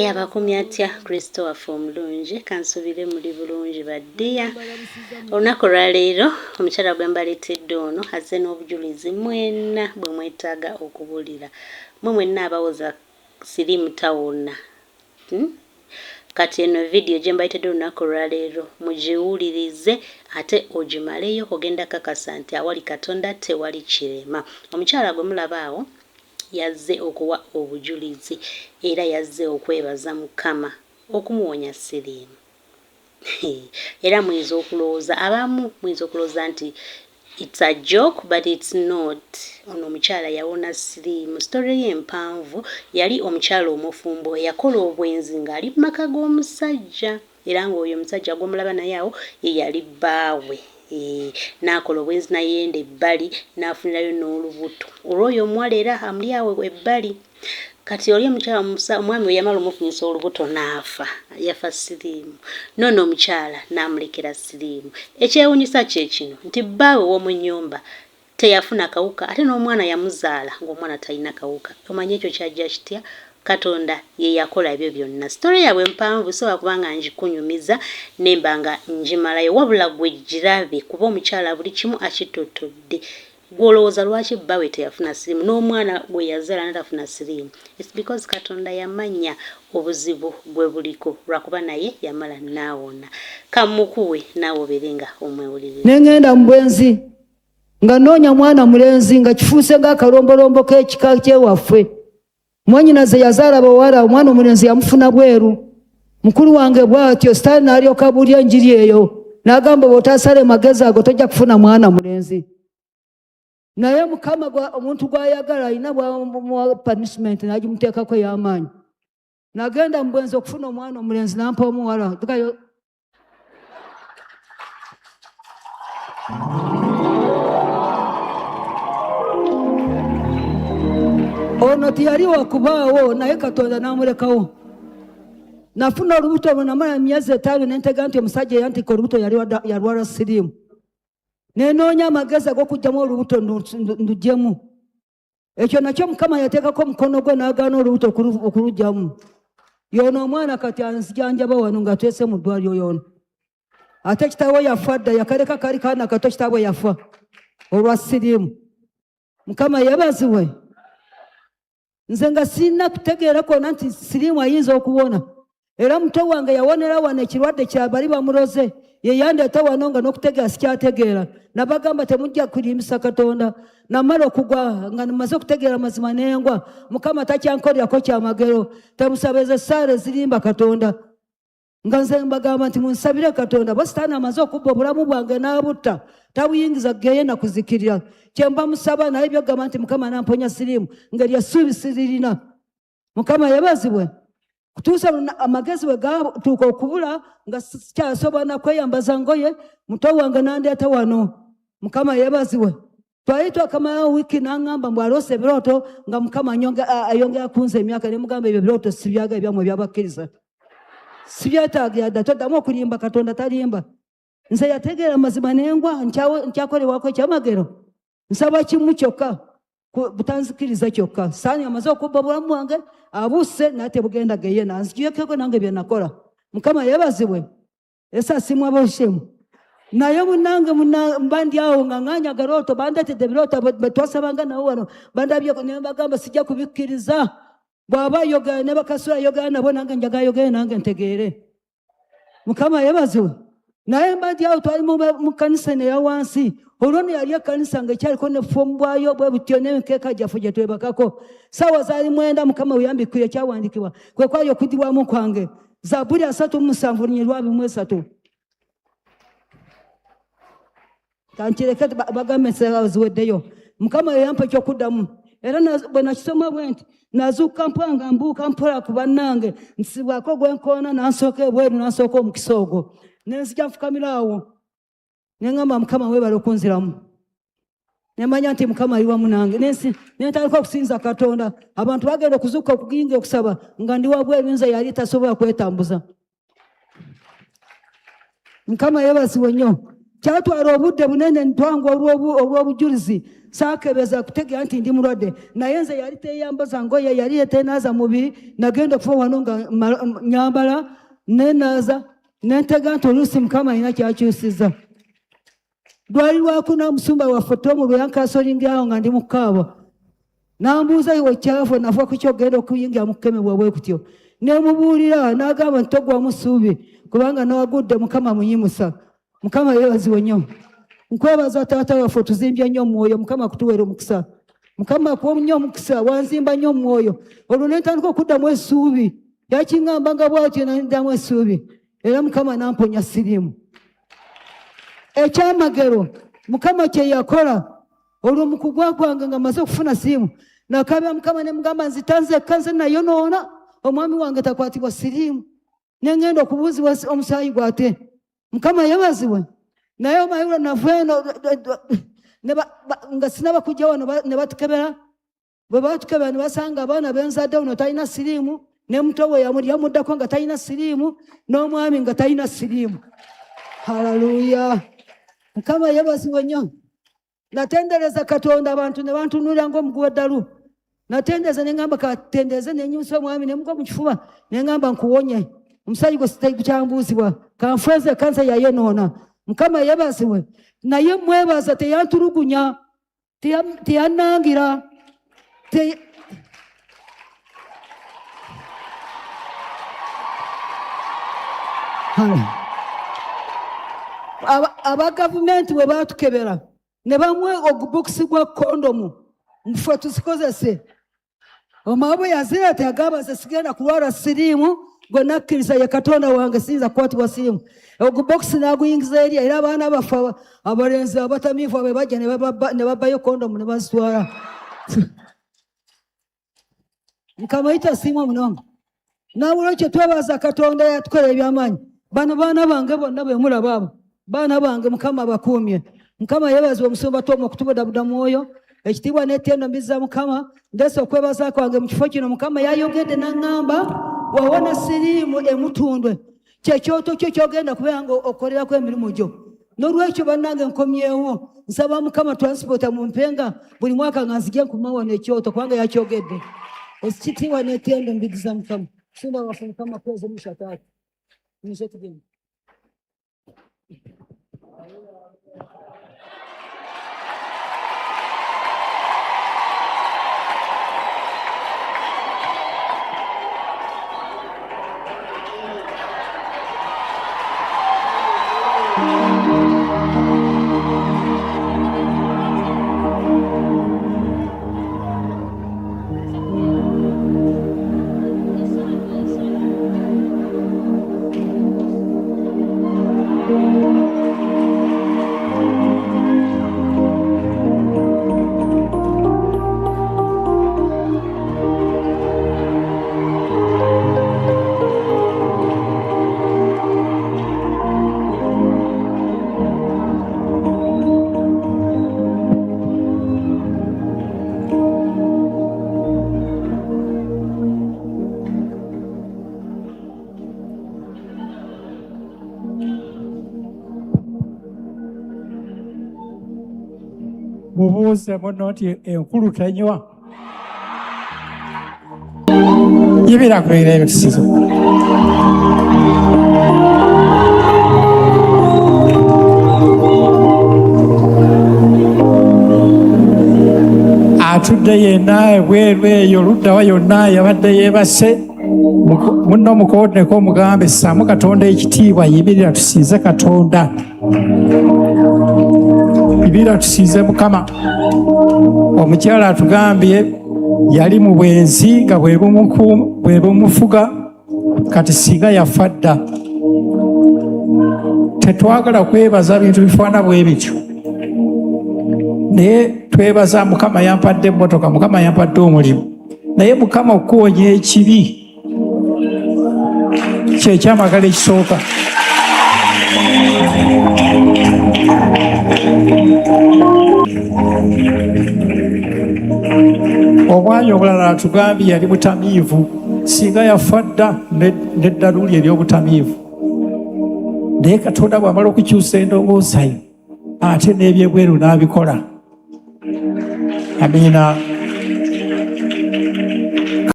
Abakumya atya Kristo waffe omulungi kansubire muli bulungi baddiya. Olunaku lwaleero omukyala gwe mbaleetedde ono azze n'obujulizi mwenna bwe mwetaaga okubuulira. Mwenna abawoza siriimu tawona. Kati eno vidiyo gye mbaletedde olunaku lwaleero mugiwulirize ate ogimaleyo ogenda kakasa nti awali Katonda tewali kirema. Omukyala gwe mulaba awo yazze okuwa obujulizi era yazze okwebaza Mukama okumuwonya siriimu. Era muyinza okulowooza abamu muyinza okulowooza nti it's a joke but it's not. Ono omukyala yawona siriimu. Story ye mpanvu, yali omukyala omufumbo yakola obwenzi ng'ali mu maka g'omusajja era ng'oyo omusajja gw'omulaba naye awo ye yali bbaawe. N'akola obwenzi n'ayenda ebbali n'afunirayo n'olubuto olw'oyo omuwala era amuli awo ebbali. Kati oli omukyala omwami we yamala omufunyisa olubuto n'afa, yafa siriimu. Noono omukyala n'amulekera siriimu. Ekyewuunyisa kye kino nti bbaawe w'omu nnyumba teyafuna kawuka ate n'omwana yamuzaala ng'omwana talina kawuka. Omanyi ekyo kyajja kitya? Katonda ye yakola ebyo byonna. Story yaabwe mpanvu sobola kubanga njikunyumiza nemba nga njimalayo wabula gwe girabe kuba omukyala buli kimu akitotodde. Gwolowooza lwaki bbaawe teyafuna siriimu n'omwana gwe yazaala n'atafuna siriimu? It's because Katonda yamanya obuzibu gwe buliko lwakuba naye yamala naawona. Kamukuwe naawe obeerenga omwewuliriza. Nengenda mu bwenzi nga noonya mwana mulenzi nga kifuuse ng'akalombolombo k'ekika kyewaffe. Mwannyinaze yazaala bawala omwana omulenzi yamufuna bweru. Mukulu wange bw'atyo sitaani n'alyoka abuulya enjiri eyo n'agamba bw'otaasale magezi ago tojja kufuna mwana mulenzi. Naye Mukama omuntu gw'ayagala alina bw'amuwa punishment n'agimuteekako ey'amaanyi. Nagenda mu bwenzi okufuna omwana omulenzi n'ampa omuwala. Ono tiyali wakubaawo naye Katonda n'amulekawo. Nafuna olubuto olwo namala emyezi 5 n'entega nti omusajja eyantika olubuto yalwala siriimu. Nenoonya amagezi ag'okugyamu olubuto ndugyemu. Ekyo nakyo Mukama yateekako omukono gwe n'agaana olubuto okulugyamu. Y'ono omwana kati anzijanjaba wano nga twese mu ddwaliro y'ono. Ate kitaawe yafa dda yakaleka kali kaana kato kitaawe yafa olwa siriimu. Mukama yeebazibwe. Nze nga sirina kutegeera kwonna nti siriimu ayinza okuwona. Era muto wange yawonera wano ekirwadde kya bali bamuloze. Ye yandeeta wano nga n'okutegeera sikyategeera. Nabagamba temujja kulimbisa Katonda. Namala okugwa nga namaze okutegeera mazima n'engwa. Mukama takyankolerako kyamagero. Temusabeze ssaala ezirimba Katonda. Nga nze mbagamba nti munsabire Katonda. Bwe Sitaani amaze okubba obulamu bwange n'abutta tabuyingiza geeye na kuzikirira. Kye mba musaba naye byogamba nti Mukama namponya siriimu ngeri essuubi siririna. Mukama yeebazibwe. Kutuusa amagezi bwe gatuuka okubula nga sikyasobola na kweyambaza ngoye muto wange n'andeeta wano. Mukama yeebazibwe. Twali twakamala wiiki n'aŋŋamba mbu aloose ebirooto nga Mukama ayongera kunza emyaka ne mugamba ebyo ebirooto sibyaga ebyamwe ebyabakkiriza. Sibyetaagira dda toddamu okulimba Katonda talimba. Nze yategeera mazima n'engwa nkyakolebwako ekyamagero. Nsaba kimu kyokka butanzikiriza kyokka. Sitaani amaze okubba obulamu bwange abuuse nate bugenda geye nanzijekeko nange bye nakola. Mukama yeebazibwe. Esasimu aboshemu. Naye munange mbandi awo nga nganya garooto bandeetedde ebirooto betwasabanga nawo wano bandabyeko ne bagamba sijja kubikkiriza. Bw'aba yogera ne bakasula yogera nabo nange njaga yogere nange ntegeere. Mukama yeebazibwe. Naye mbandi awo twali mu kanisa ne ya wansi. Olwono yali ekkanisa nga ekyaliko ne ffomu bwayo bwe butyo n'emikeeka gyaffe gye twebakako. Ssaawa zaali 9 Mukama we yambikira ekyawandikibwa. Kwe kwali okuddibwamu kwange. Zabbuli 37:23. Kankireke bagambe ensala ziweddeyo. Mukama yampa ekyokuddamu. Era bwe nakisoma bwe nti nazuuka mpanga mbuuka mpola ku bannange nsibwako gwenkoona n'ansooka ebweru n'ansooka omukisa ogwo. Nenzija nfukamira awo. Nengamba Mukama weebale okunziramu. Nemanya nti Mukama ali wamu nange. Nentandika okusinza Katonda. Abantu bagenda okuzuuka okuyinga okusaba nga ndi wabweru nze yali tasobola kwetambuza. Mukama yeebazibwe nnyo. kyatwala obudde bunene ntwangu olw'obujulizi saakebeza kutegera nti ndi mulwadde naye nze yali teyambaza ngoye yali yetenaaza mubiri nagenda okufa wano nga nyambala nenaaza nentega nti oluusi Mukama alina kyakyusiza. Lwali lwakuna omusumba waffe Tomu lwe yankaasolingirawo nga ndi mu Kaaba n'ambuuza iwe kyavu nafa ku kyogenda okuyingira mu kukemebwa bwe kutyo nemubuulira n'agamba nti togwamu ssuubi kubanga n'owagudde Mukama munyimusa. Mukama yeebazibwe nnyo. Nkwebaza taata waffe tuzimbye nnyo omwoyo Mukama kutuweera omukisa. Mukama akuwa nnyo omukisa wanzimba nnyo omwoyo olwo ne ntandika okuddamu essuubi yakiŋŋambanga bw'atyo n'addamu essuubi era Mukama n'amponya siriimu. Ekyamagero Mukama kye yakola olwo mu kugwa kwange nga maze okufuna siriimu nakabya Mukama ne mugamba nzitanzekka nze nayonoona omwami wange takwatibwa siriimu ne ngenda okubuuzibwa omusaayi gwate. Mukama yeebazibwe. Naye omayiro naveno nga sinaba kujja wano ne batukebera bwe batukebera ne basanga abaana benzadde uno talina siriimu ne muto we yamuddako nga talina siriimu n'omwami nga talina siriimu. Haleluya. Mukama yeebazibwe nnyo. Natendereza Katonda abantu ne bantunuulira ng'omuguwa eddalu. Natendereza ne ngamba katendereze ne nnyusa omwami ne mugwa mu kifuba ne ngamba nkuwonye. Omusaayi gwe sikyambuuzibwa kanfeeze kansa yayonoona. Mukama yeebazibwe. Naye mwebaza teyantulugunya teyannangira aba gavumenti bwe baatukebera ne bamwe ogubokisi gwa kondomu muffe tuzikozese. Omama bwe yazireeta yagamba nze sigenda kulwala siriimu gwe nakkiriza ye Katonda wange siyinza kukwatibwa siriimu. Ogubokisi n'aguyingiza eri era abaana baffe abalenzi abatamiivu abe bajja ne babbayo kondomu ne bazitwala. Mukama yita siima muno. N'olwekyo twebaza Katonda yatukola ebyamaanyi. Bano baana bange bonna bwe mulaba abo baana bange Mukama abakuumye. Mukama yeebazibwe omusumba Tomu okutubuddabuda mwoyo. Ekitiibwa n'ettendo mbizza Mukama. Ndeese okwebaza kwange mu kifo kino Mukama yayogedde n'aŋŋamba wawona siriimu emutundwe kyekyoto kyo kyogenda kubeera nga okolerako emirimu gyo. N'olwekyo bannange nkomyewo nsaba Mukama transport mumpenga buli mwaka nga nzije nkuma wano ekyoto kubanga yakyogedde. Ekitiibwa n'ettendo mbizza Mukama. Sumba waffe Mukama kwezi mushataatu. Nise tugenda. Mubuuze muno nti enkulu tenywa. Yibira kulira ebitusizo. Atudde yenna ebweru eyo oluddawa yonna yabadde yeebase muno mukooneko omugambe ssaamu Katonda ekitiibwa yimirira tusinze Katonda. Yimirira tusinze Mukama. Omukyala atugambye yali mu bwenzi nga bwe bumufuga kati singa yafa dda. Tetwagala kwebaza bintu bifaana bwe bityo naye twebaza Mukama yampadde emmotoka, Mukama yampadde omulimu, naye Mukama okuwonya ekibi kyekyamagala ekisooka. Omwanya obulala atugambye yali butamiivu, singa yafa dda n'eddalu lye ery'obutamiivu. Naye Katonda bw'amala okukyusa endowooza ye ate n'ebyebweru n'abikola. Amiina.